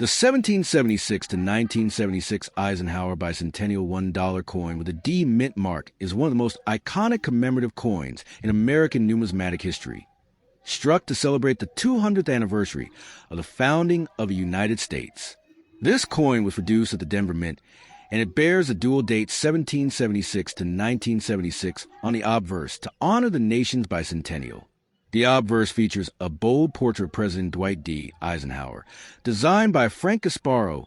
The 1776 to 1976 Eisenhower bicentennial $1 coin with a D mint mark is one of the most iconic commemorative coins in American numismatic history. Struck to celebrate the 200th anniversary of the founding of the United States. This coin was produced at the Denver Mint, and it bears a dual date 1776 to 1976 on the obverse to honor the nation's bicentennial. The obverse features a bold portrait of President Dwight D. Eisenhower, designed by Frank Gasparo,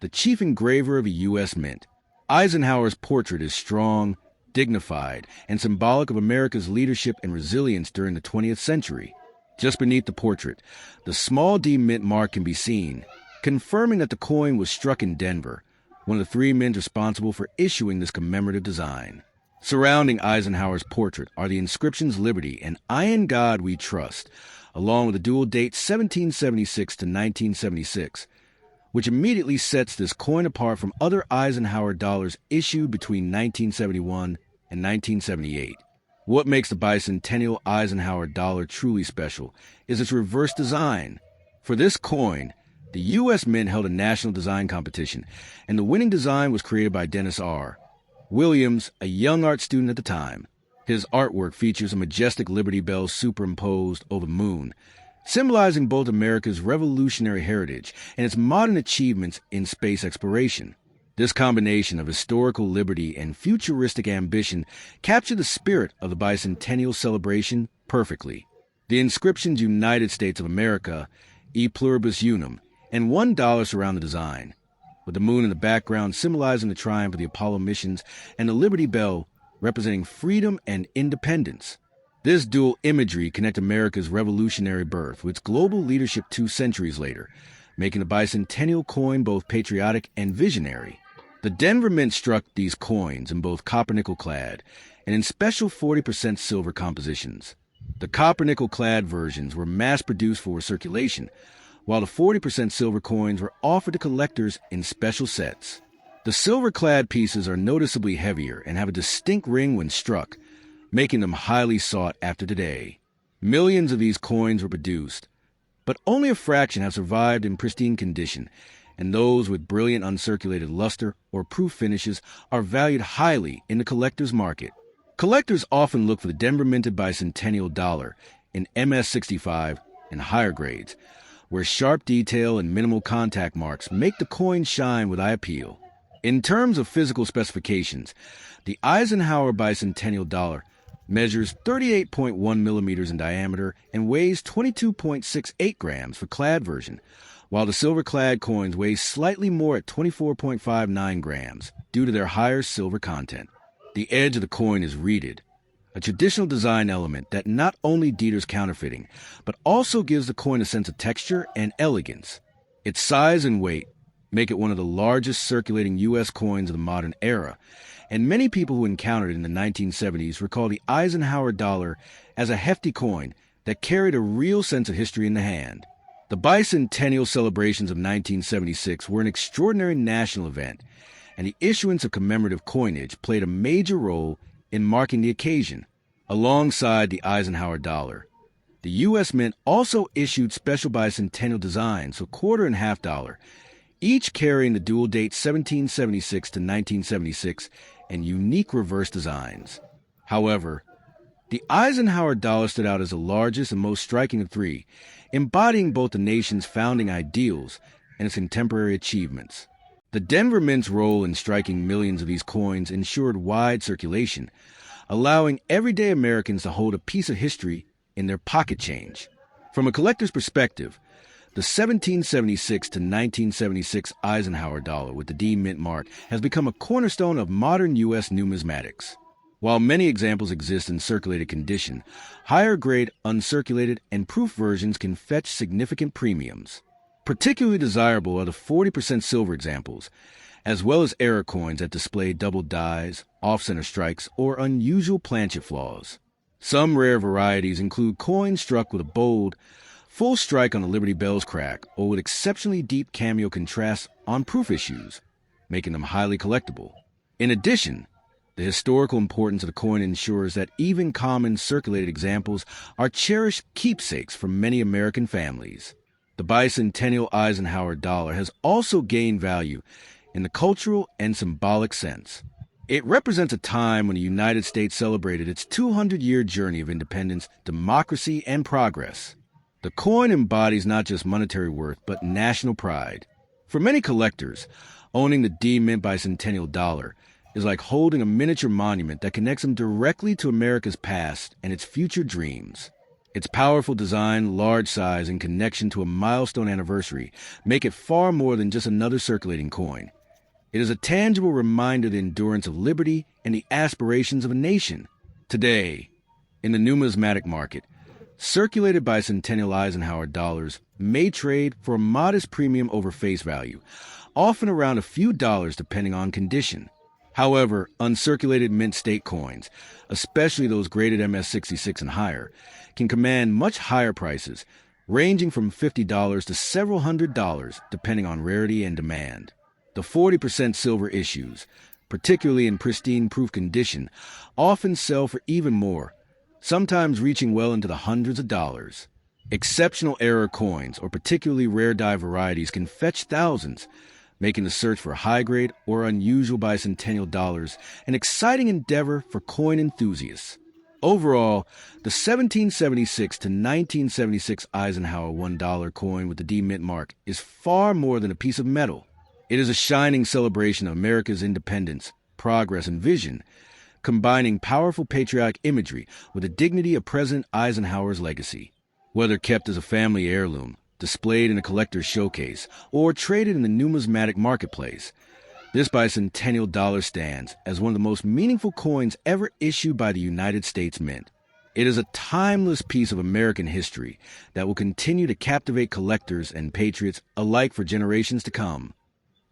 the chief engraver of the U.S. Mint. Eisenhower's portrait is strong, dignified, and symbolic of America's leadership and resilience during the 20th century. Just beneath the portrait, the small D mint mark can be seen, confirming that the coin was struck in Denver, one of the three mints responsible for issuing this commemorative design. Surrounding Eisenhower's portrait are the inscriptions Liberty and I in God We Trust, along with the dual date 1776 to 1976, which immediately sets this coin apart from other Eisenhower dollars issued between 1971 and 1978. What makes the bicentennial Eisenhower dollar truly special is its reverse design. For this coin, the U.S. Mint held a national design competition, and the winning design was created by Dennis R. Williams, a young art student at the time. His artwork features a majestic Liberty Bell superimposed over the moon, symbolizing both America's revolutionary heritage and its modern achievements in space exploration. This combination of historical liberty and futuristic ambition captured the spirit of the bicentennial celebration perfectly. The inscriptions United States of America, E Pluribus Unum, and $1 surround the design, with the moon in the background symbolizing the triumph of the Apollo missions and the Liberty Bell representing freedom and independence. This dual imagery connects America's revolutionary birth with its global leadership 2 centuries later, making the bicentennial coin both patriotic and visionary. The Denver Mint struck these coins in both copper-nickel clad and in special 40% silver compositions. The copper-nickel clad versions were mass-produced for circulation, while the 40% silver coins were offered to collectors in special sets. The silver-clad pieces are noticeably heavier and have a distinct ring when struck, making them highly sought after today. Millions of these coins were produced, but only a fraction have survived in pristine condition, and those with brilliant uncirculated luster or proof finishes are valued highly in the collector's market. Collectors often look for the Denver minted bicentennial dollar in MS-65 and higher grades, where sharp detail and minimal contact marks make the coin shine with eye appeal. In terms of physical specifications, the Eisenhower bicentennial dollar measures 38.1 millimeters in diameter and weighs 22.68 grams for clad version, while the silver-clad coins weigh slightly more at 24.59 grams due to their higher silver content. The edge of the coin is reeded, a traditional design element that not only deters counterfeiting, but also gives the coin a sense of texture and elegance. Its size and weight make it one of the largest circulating U.S. coins of the modern era, and many people who encountered it in the 1970s recall the Eisenhower dollar as a hefty coin that carried a real sense of history in the hand. The bicentennial celebrations of 1976 were an extraordinary national event, and the issuance of commemorative coinage played a major role in marking the occasion. Alongside the Eisenhower dollar, the U.S. Mint also issued special bicentennial designs for quarter and half dollar, each carrying the dual date 1776 to 1976 and unique reverse designs. However, the Eisenhower dollar stood out as the largest and most striking of three, embodying both the nation's founding ideals and its contemporary achievements. The Denver Mint's role in striking millions of these coins ensured wide circulation, allowing everyday Americans to hold a piece of history in their pocket change. From a collector's perspective, the 1776 to 1976 Eisenhower dollar with the D Mint mark has become a cornerstone of modern U.S. numismatics. While many examples exist in circulated condition, higher-grade, uncirculated, and proof versions can fetch significant premiums. Particularly desirable are the 40% silver examples, as well as error coins that display double dies, off-center strikes, or unusual planchet flaws. Some rare varieties include coins struck with a bold, full strike on the Liberty Bell's crack, or with exceptionally deep cameo contrasts on proof issues, making them highly collectible. In addition, the historical importance of the coin ensures that even common circulated examples are cherished keepsakes for many American families. The bicentennial Eisenhower dollar has also gained value in the cultural and symbolic sense. It represents a time when the United States celebrated its 200-year journey of independence, democracy, and progress. The coin embodies not just monetary worth, but national pride. For many collectors, owning the D-Mint bicentennial dollar is like holding a miniature monument that connects them directly to America's past and its future dreams. Its powerful design, large size, and connection to a milestone anniversary make it far more than just another circulating coin. It is a tangible reminder of the endurance of liberty and the aspirations of a nation. Today, in the numismatic market, circulated bicentennial Eisenhower dollars may trade for a modest premium over face value, often around a few dollars depending on condition. However, uncirculated mint state coins, especially those graded MS-66 and higher, can command much higher prices, ranging from $50 to several $100s depending on rarity and demand. The 40% silver issues, particularly in pristine proof condition, often sell for even more, sometimes reaching well into the hundreds of dollars. Exceptional error coins or particularly rare die varieties can fetch thousands, making the search for high-grade or unusual bicentennial dollars an exciting endeavor for coin enthusiasts. Overall, the 1776 to 1976 Eisenhower $1 coin with the D-Mint mark is far more than a piece of metal. It is a shining celebration of America's independence, progress, and vision, combining powerful patriotic imagery with the dignity of President Eisenhower's legacy. Whether kept as a family heirloom, displayed in a collector's showcase, or traded in the numismatic marketplace, this bicentennial dollar stands as one of the most meaningful coins ever issued by the United States Mint. It is a timeless piece of American history that will continue to captivate collectors and patriots alike for generations to come.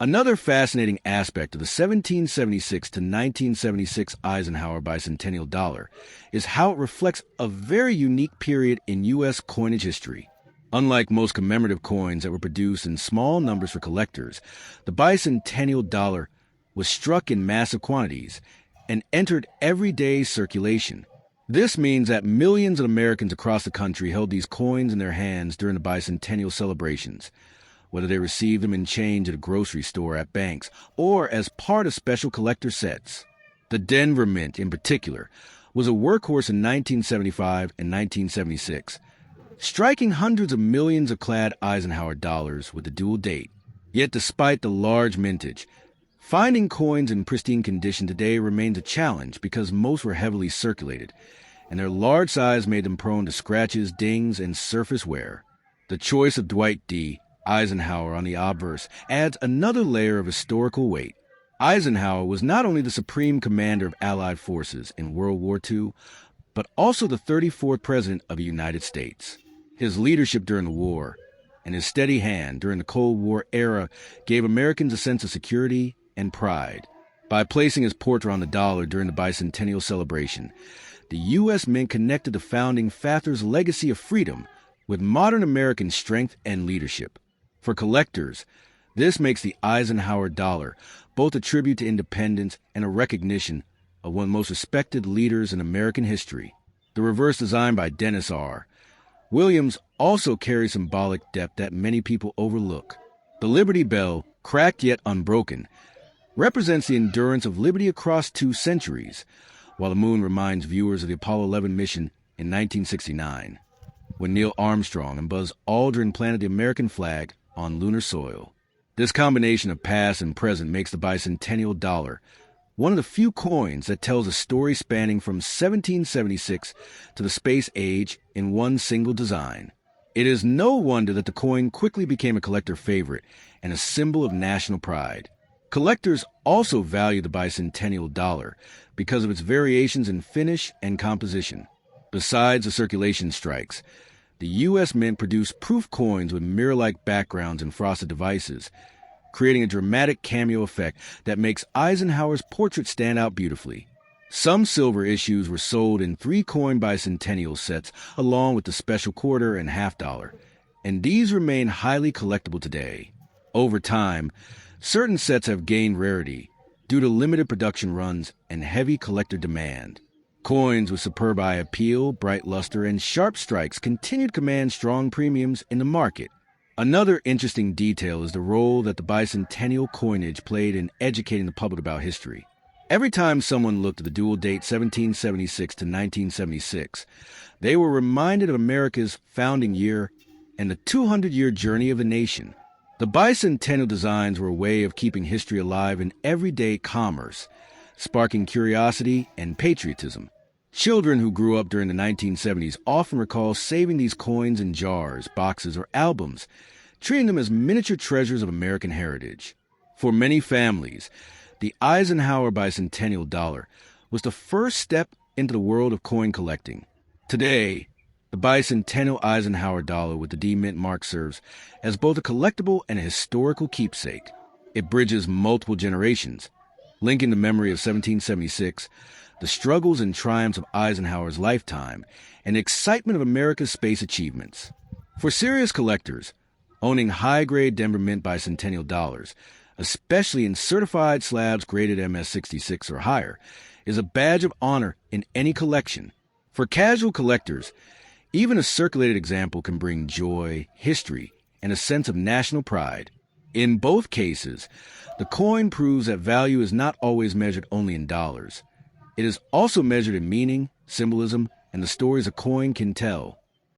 Another fascinating aspect of the 1776 to 1976 Eisenhower bicentennial dollar is how it reflects a very unique period in U.S. coinage history. Unlike most commemorative coins that were produced in small numbers for collectors, the bicentennial dollar was struck in massive quantities and entered everyday circulation. This means that millions of Americans across the country held these coins in their hands during the bicentennial celebrations, whether they received them in change at a grocery store, at banks, or as part of special collector sets. The Denver Mint, in particular, was a workhorse in 1975 and 1976, striking hundreds of millions of clad Eisenhower dollars with the dual date. Yet despite the large mintage, finding coins in pristine condition today remains a challenge because most were heavily circulated, and their large size made them prone to scratches, dings, and surface wear. The choice of Dwight D. Eisenhower on the obverse adds another layer of historical weight. Eisenhower was not only the supreme commander of Allied forces in World War II, but also the 34th President of the United States. His leadership during the war and his steady hand during the Cold War era gave Americans a sense of security and pride. By placing his portrait on the dollar during the bicentennial celebration, the U.S. Mint connected the founding father's legacy of freedom with modern American strength and leadership. For collectors, this makes the Eisenhower dollar both a tribute to independence and a recognition of one of the most respected leaders in American history. The reverse design by Dennis R. Williams also carries symbolic depth that many people overlook. The Liberty Bell, cracked yet unbroken, represents the endurance of liberty across 2 centuries, while the moon reminds viewers of the Apollo 11 mission in 1969, when Neil Armstrong and Buzz Aldrin planted the American flag on lunar soil. This combination of past and present makes the bicentennial dollar one of the few coins that tells a story spanning from 1776 to the space age in one single design. It is no wonder that the coin quickly became a collector favorite and a symbol of national pride. Collectors also value the bicentennial dollar because of its variations in finish and composition. Besides the circulation strikes, the U.S. Mint produced proof coins with mirror-like backgrounds and frosted devices, creating a dramatic cameo effect that makes Eisenhower's portrait stand out beautifully. Some silver issues were sold in 3-coin bicentennial sets along with the special quarter and half-dollar, and these remain highly collectible today. Over time, certain sets have gained rarity due to limited production runs and heavy collector demand. Coins with superb eye appeal, bright luster, and sharp strikes continue to command strong premiums in the market. Another interesting detail is the role that the bicentennial coinage played in educating the public about history. Every time someone looked at the dual date 1776 to 1976, they were reminded of America's founding year and the 200-year journey of the nation. The bicentennial designs were a way of keeping history alive in everyday commerce, sparking curiosity and patriotism. Children who grew up during the 1970s often recall saving these coins in jars, boxes, or albums, treating them as miniature treasures of American heritage. For many families, the Eisenhower bicentennial dollar was the first step into the world of coin collecting. Today, the bicentennial Eisenhower dollar with the D Mint mark serves as both a collectible and a historical keepsake. It bridges multiple generations, linking the memory of 1776, the struggles and triumphs of Eisenhower's lifetime, and the excitement of America's space achievements. For serious collectors, owning high-grade Denver Mint bicentennial dollars, especially in certified slabs graded MS-66 or higher, is a badge of honor in any collection. For casual collectors, even a circulated example can bring joy, history, and a sense of national pride. In both cases, the coin proves that value is not always measured only in dollars. It is also measured in meaning, symbolism, and the stories a coin can tell.